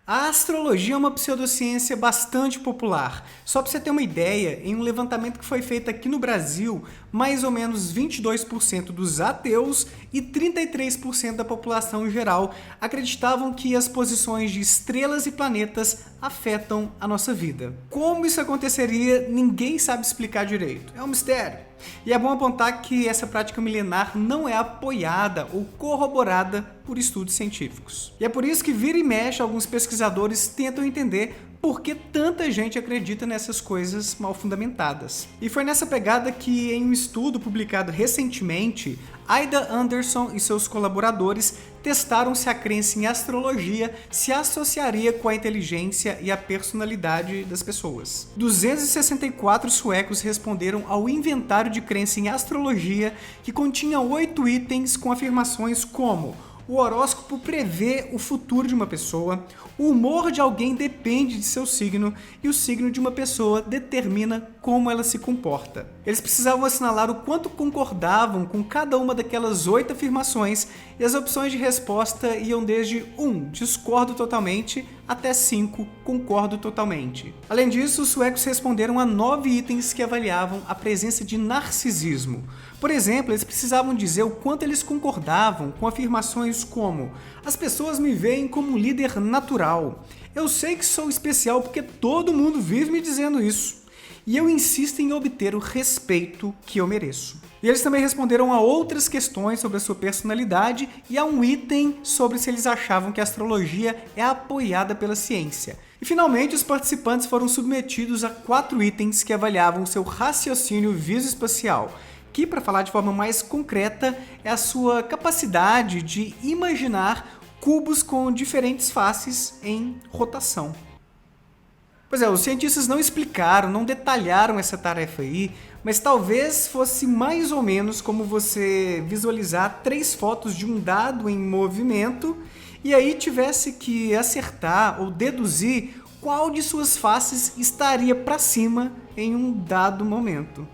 A astrologia é uma pseudociência bastante popular. Só para você ter uma ideia, em um levantamento que foi feito aqui no Brasil, mais ou menos 22% dos ateus e 33% da população geral acreditavam que as posições de estrelas e planetas afetam a nossa vida. Como isso aconteceria, ninguém sabe explicar direito. É um mistério. E é bom apontar que essa prática milenar não é apoiada ou corroborada por estudos científicos. E é por isso que vira e mexe alguns pesquisadores tentam entender por que tanta gente acredita nessas coisas mal fundamentadas. E foi nessa pegada que, em um estudo publicado recentemente, Ida Anderson e seus colaboradores testaram se a crença em astrologia se associaria com a inteligência e a personalidade das pessoas. 264 suecos responderam ao inventário de crença em astrologia, que continha 8 itens com afirmações como: o horóscopo prevê o futuro de uma pessoa, o humor de alguém depende de seu signo e o signo de uma pessoa determina como ela se comporta. Eles precisavam assinalar o quanto concordavam com cada uma daquelas 8 afirmações e as opções de resposta iam desde 1, discordo totalmente, até 5, concordo totalmente. Além disso, os suecos responderam a 9 itens que avaliavam a presença de narcisismo. Por exemplo, eles precisavam dizer o quanto eles concordavam com afirmações como: as pessoas me veem como um líder natural, eu sei que sou especial porque todo mundo vive me dizendo isso, e eu insisto em obter o respeito que eu mereço. E eles também responderam a outras questões sobre a sua personalidade e a um item sobre se eles achavam que a astrologia é apoiada pela ciência. E finalmente, os participantes foram submetidos a 4 itens que avaliavam seu raciocínio visoespacial, que, para falar de forma mais concreta, é a sua capacidade de imaginar cubos com diferentes faces em rotação. Pois é, os cientistas não explicaram, não detalharam essa tarefa aí, mas talvez fosse mais ou menos como você visualizar 3 fotos de um dado em movimento e aí tivesse que acertar ou deduzir qual de suas faces estaria para cima em um dado momento.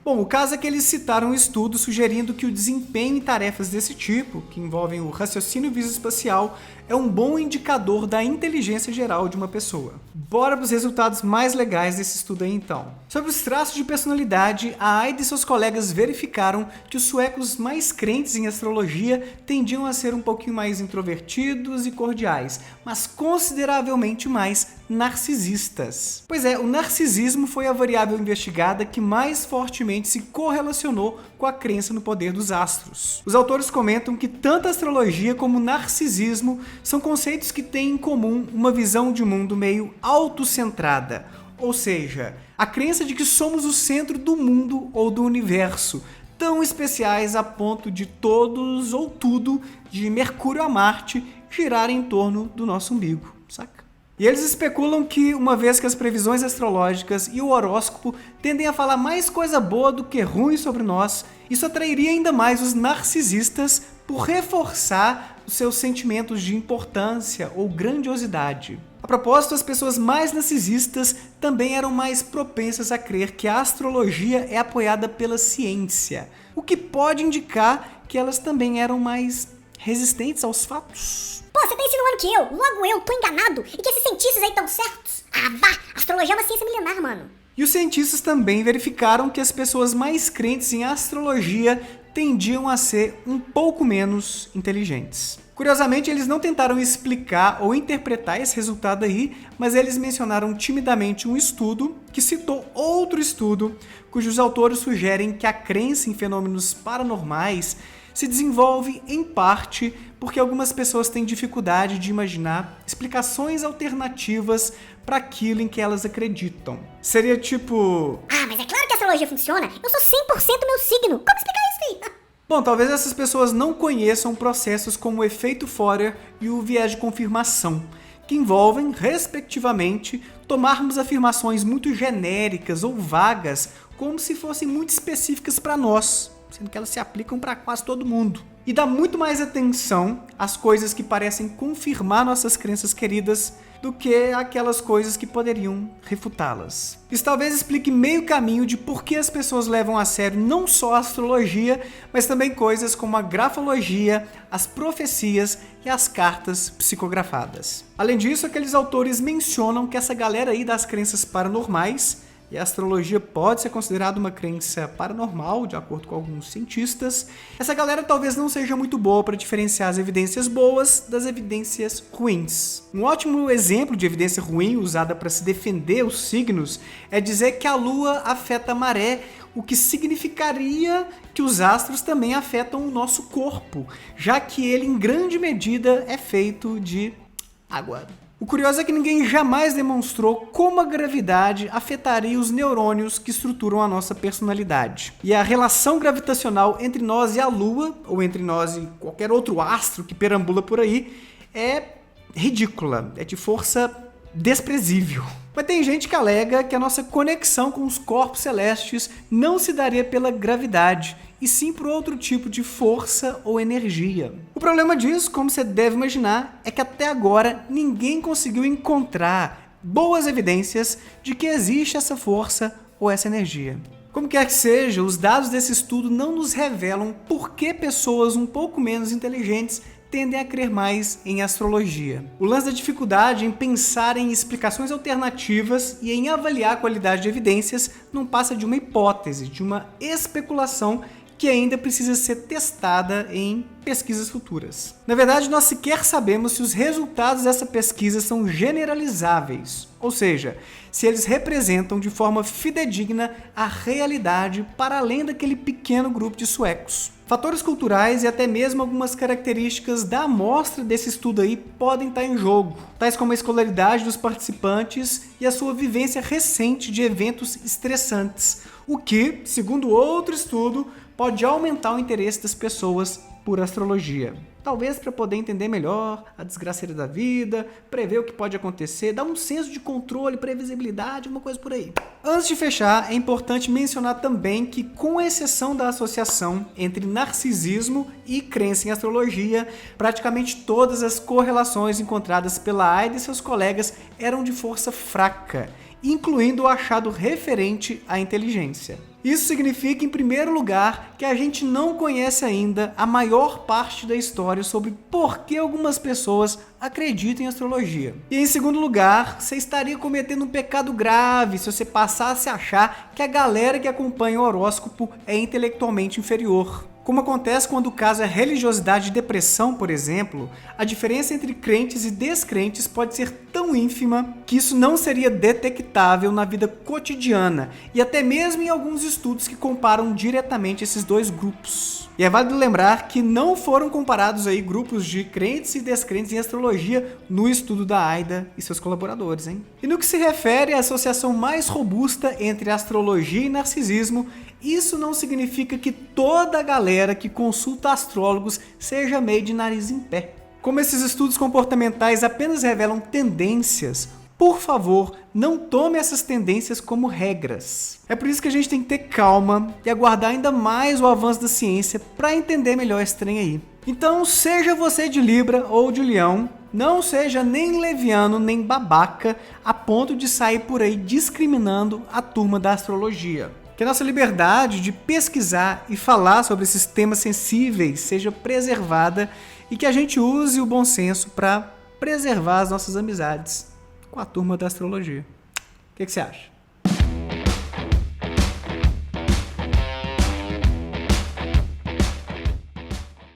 Bom, o caso é que eles citaram um estudo sugerindo que o desempenho em tarefas desse tipo, que envolvem o raciocínio visoespacial, é um bom indicador da inteligência geral de uma pessoa. Bora para os resultados mais legais desse estudo aí então. Sobre os traços de personalidade, a Aida e seus colegas verificaram que os suecos mais crentes em astrologia tendiam a ser um pouquinho mais introvertidos e cordiais, mas consideravelmente mais narcisistas. Pois é, o narcisismo foi a variável investigada que mais fortemente se correlacionou com a crença no poder dos astros. Os autores comentam que tanto a astrologia como o narcisismo são conceitos que têm em comum uma visão de mundo meio autocentrada, ou seja, a crença de que somos o centro do mundo ou do universo, tão especiais a ponto de todos ou tudo, de Mercúrio a Marte, girar em torno do nosso umbigo, saca? E eles especulam que, uma vez que as previsões astrológicas e o horóscopo tendem a falar mais coisa boa do que ruim sobre nós, isso atrairia ainda mais os narcisistas por reforçar os seus sentimentos de importância ou grandiosidade. A propósito, as pessoas mais narcisistas também eram mais propensas a crer que a astrologia é apoiada pela ciência, o que pode indicar que elas também eram mais resistentes aos fatos. Pô, você tá insinuando que logo eu, tô enganado e que esses cientistas aí estão certos? Ah, vá! Astrologia é uma ciência milenar, mano. E os cientistas também verificaram que as pessoas mais crentes em astrologia tendiam a ser um pouco menos inteligentes. Curiosamente, eles não tentaram explicar ou interpretar esse resultado aí, mas eles mencionaram timidamente um estudo que citou outro estudo, cujos autores sugerem que a crença em fenômenos paranormais se desenvolve, em parte, porque algumas pessoas têm dificuldade de imaginar explicações alternativas para aquilo em que elas acreditam. Seria tipo: ah, mas é claro que a astrologia funciona, eu sou 100% meu signo, como explicar isso, filho? Bom, talvez essas pessoas não conheçam processos como o efeito Forer e o viés de confirmação, que envolvem, respectivamente, tomarmos afirmações muito genéricas ou vagas como se fossem muito específicas para nós, sendo que elas se aplicam para quase todo mundo. e dá muito mais atenção às coisas que parecem confirmar nossas crenças queridas do que aquelas coisas que poderiam refutá-las. Isso talvez explique meio caminho de por que as pessoas levam a sério não só a astrologia, mas também coisas como a grafologia, as profecias e as cartas psicografadas. Além disso, aqueles autores mencionam que essa galera aí das crenças paranormais, e a astrologia pode ser considerada uma crença paranormal, de acordo com alguns cientistas, essa galera talvez não seja muito boa para diferenciar as evidências boas das evidências ruins. Um ótimo exemplo de evidência ruim usada para se defender os signos é dizer que a Lua afeta a maré, o que significaria que os astros também afetam o nosso corpo, já que ele em grande medida é feito de água. O curioso é que ninguém jamais demonstrou como a gravidade afetaria os neurônios que estruturam a nossa personalidade. E a relação gravitacional entre nós e a Lua, ou entre nós e qualquer outro astro que perambula por aí, é ridícula, é de força desprezível. Mas tem gente que alega que a nossa conexão com os corpos celestes não se daria pela gravidade, e sim por outro tipo de força ou energia. O problema disso, como você deve imaginar, é que até agora ninguém conseguiu encontrar boas evidências de que existe essa força ou essa energia. Como quer que seja, os dados desse estudo não nos revelam por que pessoas um pouco menos inteligentes tendem a crer mais em astrologia. O lance da dificuldade em pensar em explicações alternativas e em avaliar a qualidade de evidências não passa de uma hipótese, de uma especulação que ainda precisa ser testada em pesquisas futuras. Na verdade, nós sequer sabemos se os resultados dessa pesquisa são generalizáveis, ou seja, se eles representam de forma fidedigna a realidade para além daquele pequeno grupo de suecos. Fatores culturais e até mesmo algumas características da amostra desse estudo aí podem estar em jogo, tais como a escolaridade dos participantes e a sua vivência recente de eventos estressantes, o que, segundo outro estudo, pode aumentar o interesse das pessoas por astrologia. Talvez para poder entender melhor a desgraceira da vida, prever o que pode acontecer, dar um senso de controle, previsibilidade, uma coisa por aí. Antes de fechar, é importante mencionar também que, com exceção da associação entre narcisismo e crença em astrologia, praticamente todas as correlações encontradas pela Aida e seus colegas eram de força fraca, incluindo o achado referente à inteligência. Isso significa, em primeiro lugar, que a gente não conhece ainda a maior parte da história sobre por que algumas pessoas acreditam em astrologia. E em segundo lugar, você estaria cometendo um pecado grave se você passasse a achar que a galera que acompanha o horóscopo é intelectualmente inferior. Como acontece quando o caso é religiosidade e depressão, por exemplo, a diferença entre crentes e descrentes pode ser tão ínfima que isso não seria detectável na vida cotidiana e até mesmo em alguns estudos que comparam diretamente esses dois grupos. E é válido lembrar que não foram comparados aí grupos de crentes e descrentes em astrologia no estudo da Aida e seus colaboradores, hein? E no que se refere à associação mais robusta entre astrologia e narcisismo, isso não significa que toda a galera que consulta astrólogos seja meio de nariz em pé. Como esses estudos comportamentais apenas revelam tendências, por favor, não tome essas tendências como regras. É por isso que a gente tem que ter calma e aguardar ainda mais o avanço da ciência para entender melhor esse trem aí. Então, seja você de Libra ou de Leão, não seja nem leviano nem babaca a ponto de sair por aí discriminando a turma da astrologia. Que a nossa liberdade de pesquisar e falar sobre esses temas sensíveis seja preservada e que a gente use o bom senso para preservar as nossas amizades com a turma da astrologia. O que você acha?